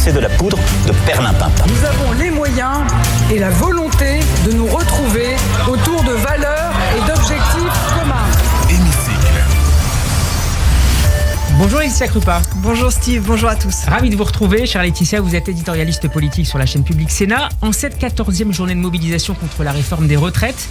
c'est de la poudre de perlimpinpin. Nous avons les moyens et la volonté de nous retrouver autour de valeurs et d'objectifs communs. Bonjour Laetitia Krupa. Bonjour Steve, bonjour à tous. Ravi de vous retrouver, chère Laetitia, vous êtes éditorialiste politique sur la chaîne publique Sénat. En cette 14e journée de mobilisation contre la réforme des retraites,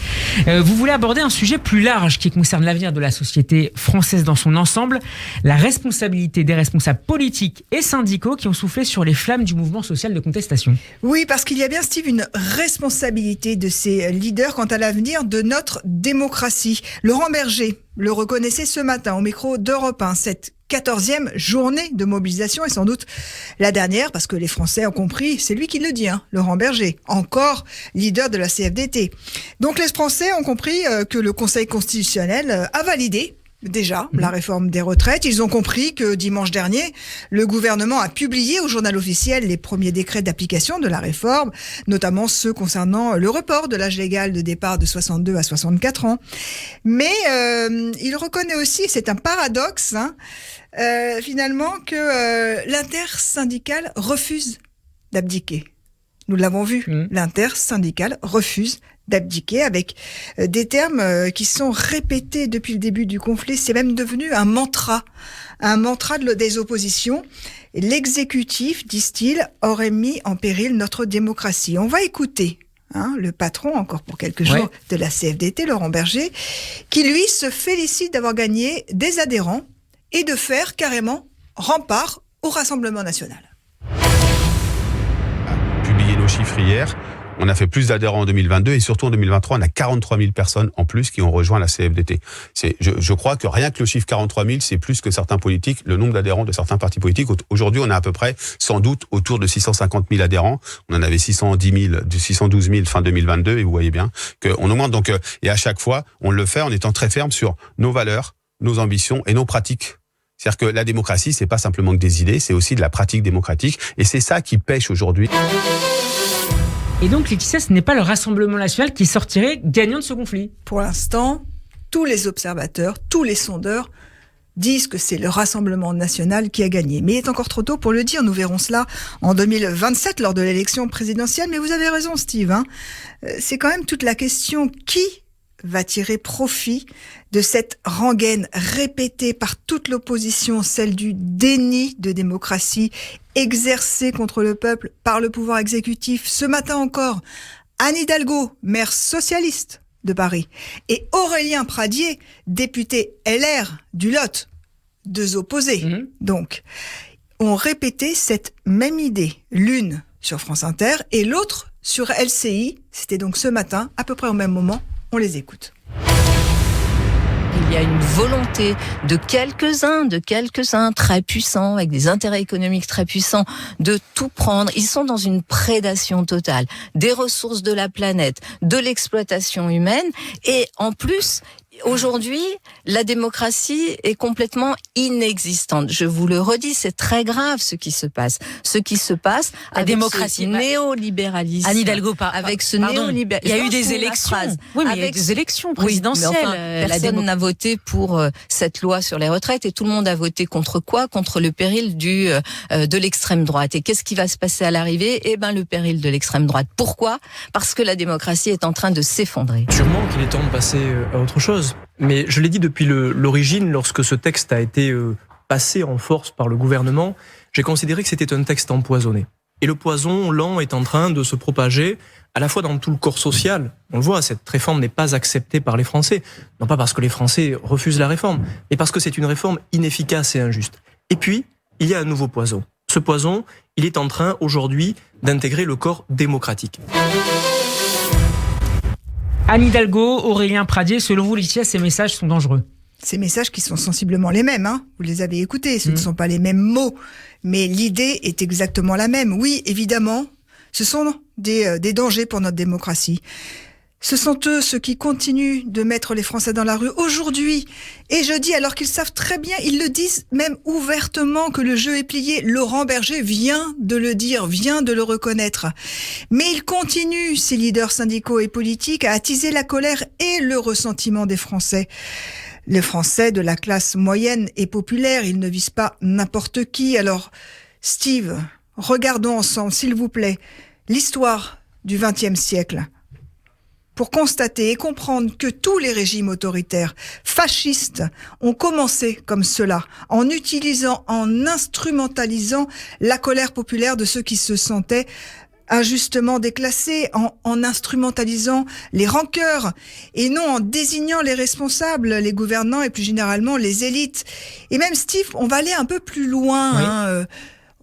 vous voulez aborder un sujet plus large qui concerne l'avenir de la société française dans son ensemble, la responsabilité des responsables politiques et syndicaux qui ont soufflé sur les flammes du mouvement social de contestation. Oui, parce qu'il y a bien, Steve, une responsabilité de ces leaders quant à l'avenir de notre démocratie. Laurent Berger le reconnaissait ce matin au micro d'Europe 1, cette 14e journée de mobilisation et sans doute la dernière parce que les Français ont compris, c'est lui qui le dit, Laurent Berger, encore leader de la CFDT. Donc les Français ont compris que le Conseil constitutionnel a validé déjà la réforme des retraites. Ils ont compris que dimanche dernier, le gouvernement a publié au journal officiel les premiers décrets d'application de la réforme, notamment ceux concernant le report de l'âge légal de départ de 62 à 64 ans. Mais il reconnaît aussi, c'est un paradoxe, finalement, que l'intersyndicale refuse d'abdiquer. Nous l'avons vu, l'intersyndicale refuse d'abdiquer avec des termes qui sont répétés depuis le début du conflit. C'est même devenu un mantra des oppositions. L'exécutif, disent-ils, aurait mis en péril notre démocratie. On va écouter le patron, encore pour quelques jours, de la CFDT, Laurent Berger, qui lui se félicite d'avoir gagné des adhérents et de faire carrément rempart au Rassemblement national. Publié nos chiffres hier. On a fait plus d'adhérents en 2022 et surtout en 2023, on a 43 000 personnes en plus qui ont rejoint la CFDT. Je crois que rien que le chiffre 43 000, c'est plus que certains politiques, le nombre d'adhérents de certains partis politiques. Aujourd'hui, on a à peu près, sans doute, autour de 650 000 adhérents. On en avait 612 000 fin 2022 et vous voyez bien qu'on augmente. Donc, et à chaque fois, on le fait en étant très ferme sur nos valeurs, nos ambitions et nos pratiques. C'est-à-dire que la démocratie, c'est pas simplement que des idées, c'est aussi de la pratique démocratique et c'est ça qui pêche aujourd'hui. Et donc, Laetitia, ce n'est pas le Rassemblement national qui sortirait gagnant de ce conflit. Pour l'instant, tous les observateurs, tous les sondeurs disent que c'est le Rassemblement national qui a gagné. Mais il est encore trop tôt pour le dire. Nous verrons cela en 2027 lors de l'élection présidentielle. Mais vous avez raison, Steve. C'est quand même toute la question. Qui va tirer profit de cette rengaine répétée par toute l'opposition, celle du déni de démocratie exercée contre le peuple par le pouvoir exécutif. Ce matin encore, Anne Hidalgo, maire socialiste de Paris, et Aurélien Pradié, député LR du Lot, deux opposés, donc, ont répété cette même idée, l'une sur France Inter et l'autre sur LCI. C'était donc ce matin, à peu près au même moment. On les écoute. Il y a une volonté de quelques-uns très puissants, avec des intérêts économiques très puissants, de tout prendre. Ils sont dans une prédation totale des ressources de la planète, de l'exploitation humaine. Et en plus, aujourd'hui, la démocratie est complètement inexistante. Je vous le redis, c'est très grave ce qui se passe. Ce qui se passe la démocratie, ce néolibéralisme. Anne Hidalgo, avec ce néolibéralisme. Il y a eu des élections. Oui, mais il y a eu des élections présidentielles. Oui, personne n'a voté pour cette loi sur les retraites et tout le monde a voté contre quoi ? Contre le péril de l'extrême droite. Et qu'est-ce qui va se passer à l'arrivée ? Le péril de l'extrême droite. Pourquoi ? Parce que la démocratie est en train de s'effondrer. Sûrement qu'il est temps de passer à autre chose. Mais je l'ai dit depuis l'origine, lorsque ce texte a été passé en force par le gouvernement, j'ai considéré que c'était un texte empoisonné. Et le poison lent est en train de se propager à la fois dans tout le corps social. On le voit, cette réforme n'est pas acceptée par les Français. Non pas parce que les Français refusent la réforme, mais parce que c'est une réforme inefficace et injuste. Et puis, il y a un nouveau poison. Ce poison, il est en train aujourd'hui d'intégrer le corps démocratique. Anne Hidalgo, Aurélien Pradié, selon vous, Laetitia, ces messages sont dangereux. Ces messages qui sont sensiblement les mêmes, vous les avez écoutés, ce ne sont pas les mêmes mots, mais l'idée est exactement la même. Oui, évidemment, ce sont des dangers pour notre démocratie. Ce sont eux ceux qui continuent de mettre les Français dans la rue aujourd'hui et jeudi, alors qu'ils savent très bien, ils le disent même ouvertement que le jeu est plié. Laurent Berger vient de le dire, vient de le reconnaître. Mais ils continuent, ces leaders syndicaux et politiques, à attiser la colère et le ressentiment des Français. Les Français de la classe moyenne et populaire, ils ne visent pas n'importe qui. Alors, Steve, regardons ensemble, s'il vous plaît, l'histoire du XXe siècle pour constater et comprendre que tous les régimes autoritaires, fascistes, ont commencé comme cela, en utilisant, en instrumentalisant la colère populaire de ceux qui se sentaient injustement déclassés, en instrumentalisant les rancœurs et non en désignant les responsables, les gouvernants et plus généralement les élites. Et même Steve, on va aller un peu plus loin. Oui.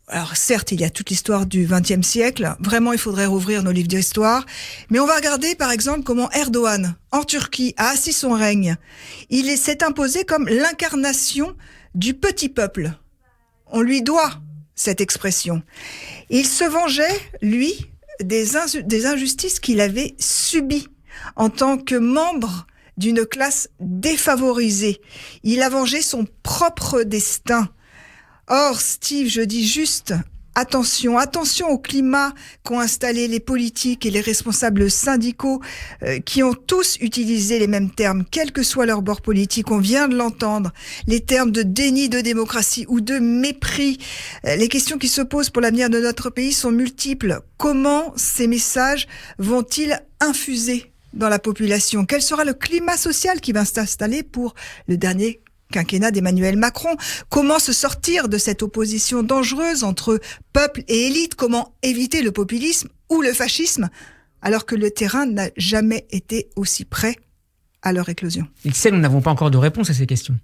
Alors certes, il y a toute l'histoire du XXe siècle. Vraiment, il faudrait rouvrir nos livres d'histoire. Mais on va regarder par exemple comment Erdogan, en Turquie, a assis son règne. Il s'est imposé comme l'incarnation du petit peuple. On lui doit cette expression. Il se vengeait, lui, des injustices qu'il avait subies en tant que membre d'une classe défavorisée. Il a vengé son propre destin. Or, Steve, je dis juste, attention au climat qu'ont installé les politiques et les responsables syndicaux qui ont tous utilisé les mêmes termes, quel que soit leur bord politique, on vient de l'entendre, les termes de déni de démocratie ou de mépris. Les questions qui se posent pour l'avenir de notre pays sont multiples. Comment ces messages vont-ils infuser dans la population? Quel sera le climat social qui va s'installer pour le dernier quinquennat d'Emmanuel Macron? Comment se sortir de cette opposition dangereuse entre peuple et élite? Comment éviter le populisme ou le fascisme alors que le terrain n'a jamais été aussi près à leur éclosion? Il sait, nous n'avons pas encore de réponse à ces questions.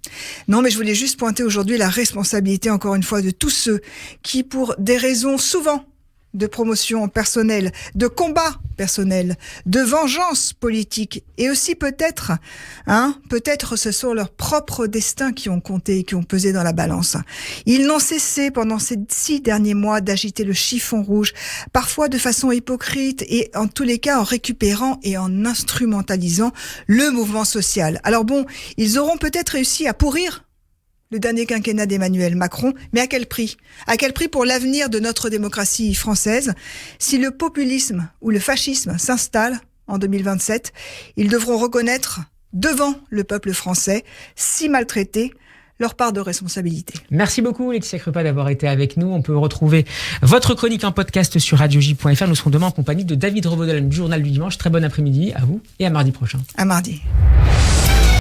Non, mais je voulais juste pointer aujourd'hui la responsabilité, encore une fois, de tous ceux qui, pour des raisons souvent de promotion personnelle, de combat personnel, de vengeance politique, et aussi peut-être ce sont leurs propres destins qui ont compté, qui ont pesé dans la balance. Ils n'ont cessé pendant ces 6 derniers mois d'agiter le chiffon rouge, parfois de façon hypocrite et en tous les cas en récupérant et en instrumentalisant le mouvement social. Alors bon, ils auront peut-être réussi à pourrir le dernier quinquennat d'Emmanuel Macron, mais à quel prix? À quel prix pour l'avenir de notre démocratie française? Si le populisme ou le fascisme s'installe en 2027, ils devront reconnaître devant le peuple français, si maltraité, leur part de responsabilité. Merci beaucoup Laetitia Krupa d'avoir été avec nous. On peut retrouver votre chronique en podcast sur radioj.fr. Nous serons demain en compagnie de David Rebaudel du Journal du Dimanche. Très bon après-midi à vous et à mardi prochain. À mardi.